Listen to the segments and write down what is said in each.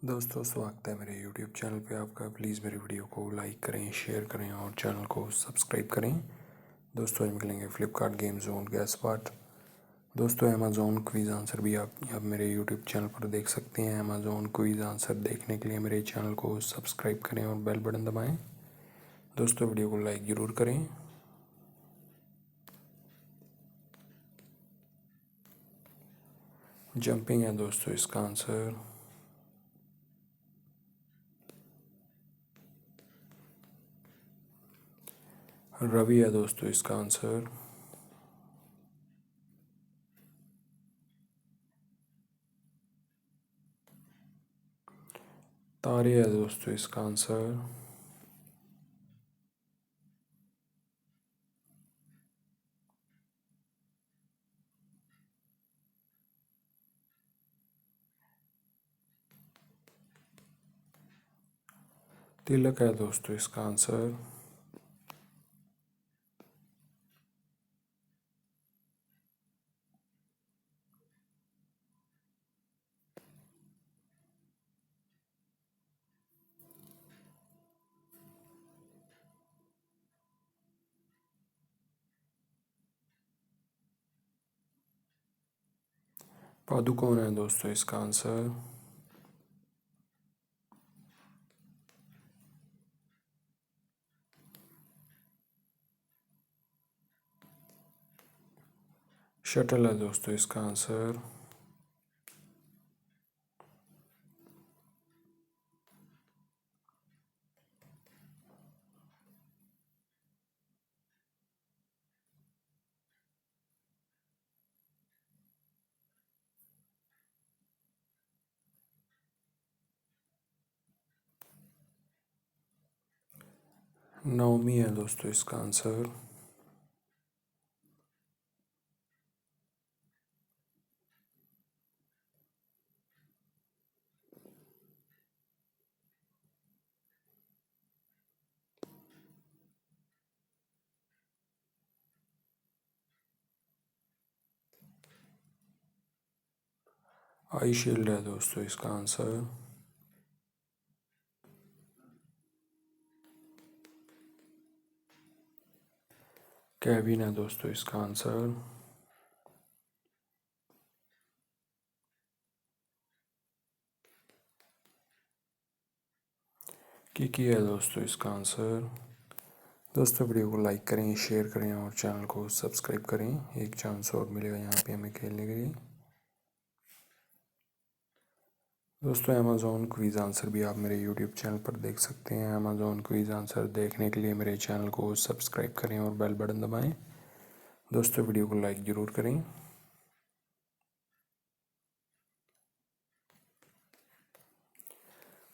दोस्तों स्वागत है मेरे YouTube चैनल पे आपका। प्लीज़ मेरी वीडियो को लाइक करें, शेयर करें और चैनल को सब्सक्राइब करें। दोस्तों आज मिलेंगे फ्लिपकार्ट गेम जोन के पार्ट। दोस्तों अमेज़ॉन क्विज़ आंसर भी आप मेरे YouTube चैनल पर देख सकते हैं। अमेज़ॉन क्विज़ आंसर देखने के लिए मेरे चैनल को सब्सक्राइब करें और बेल बटन दबाएँ। दोस्तों वीडियो को लाइक ज़रूर करें। जंपिंग है दोस्तों इसका आंसर। रवि है दोस्तों इसका आंसर। तारे है दोस्तों इसका आंसर। तिलक है दोस्तों इसका आंसर। पादुकोण है दोस्तों इसका आंसर। शटल है दोस्तों इसका आंसर। नवमी है दोस्तों इसका आंसर। आई शील्ड है दोस्तों इसका आंसर। कैबिन है दोस्तों इसका आंसर। किकी है दोस्तों इसका आंसर। दोस्तों वीडियो को लाइक करें, शेयर करें और चैनल को सब्सक्राइब करें। एक चांस और मिलेगा यहाँ पे हमें खेलने के लिए। दोस्तों अमेज़ॉन क्विज़ आंसर भी आप मेरे YouTube चैनल पर देख सकते हैं। अमेज़ॉन क्विज़ आंसर देखने के लिए मेरे चैनल को सब्सक्राइब करें और बेल बटन दबाएं। दोस्तों वीडियो को लाइक ज़रूर करें।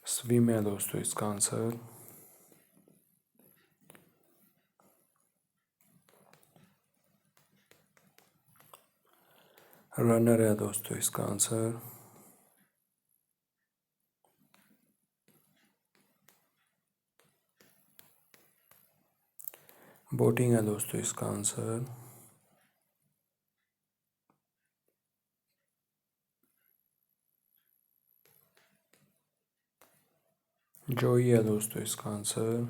स्विम है दोस्तों इसका आंसर। रनर है दोस्तों इसका आंसर। बोटिंग है दोस्तों इसका आंसर। जोई है दोस्तों इसका आंसर।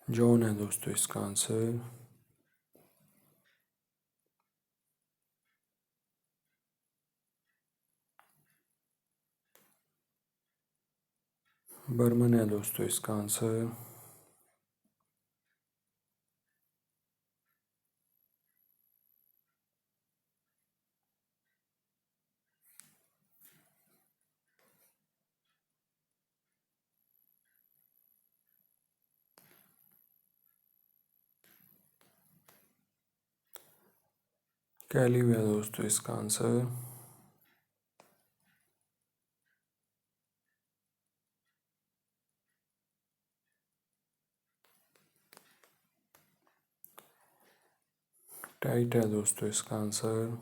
जॉन है दोस्तों इसका आंसर। बर्मन है दोस्तों इसका आंसर। कैलिव है दोस्तों इसका आंसर। टाइट है दोस्तों इसका आंसर।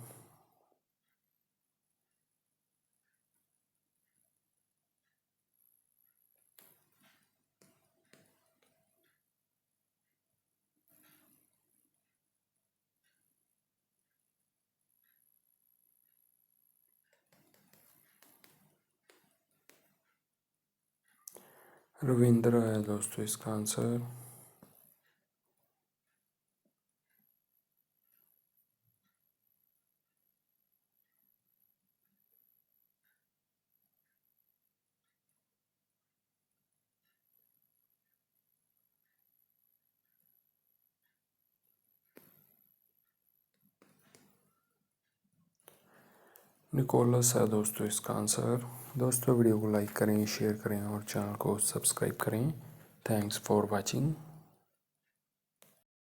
रविंद्र है दोस्तों इसका आंसर। निकोलस है दोस्तों इसका आंसर। दोस्तों वीडियो को लाइक करें, शेयर करें और चैनल को सब्सक्राइब करें। Thanks for watching.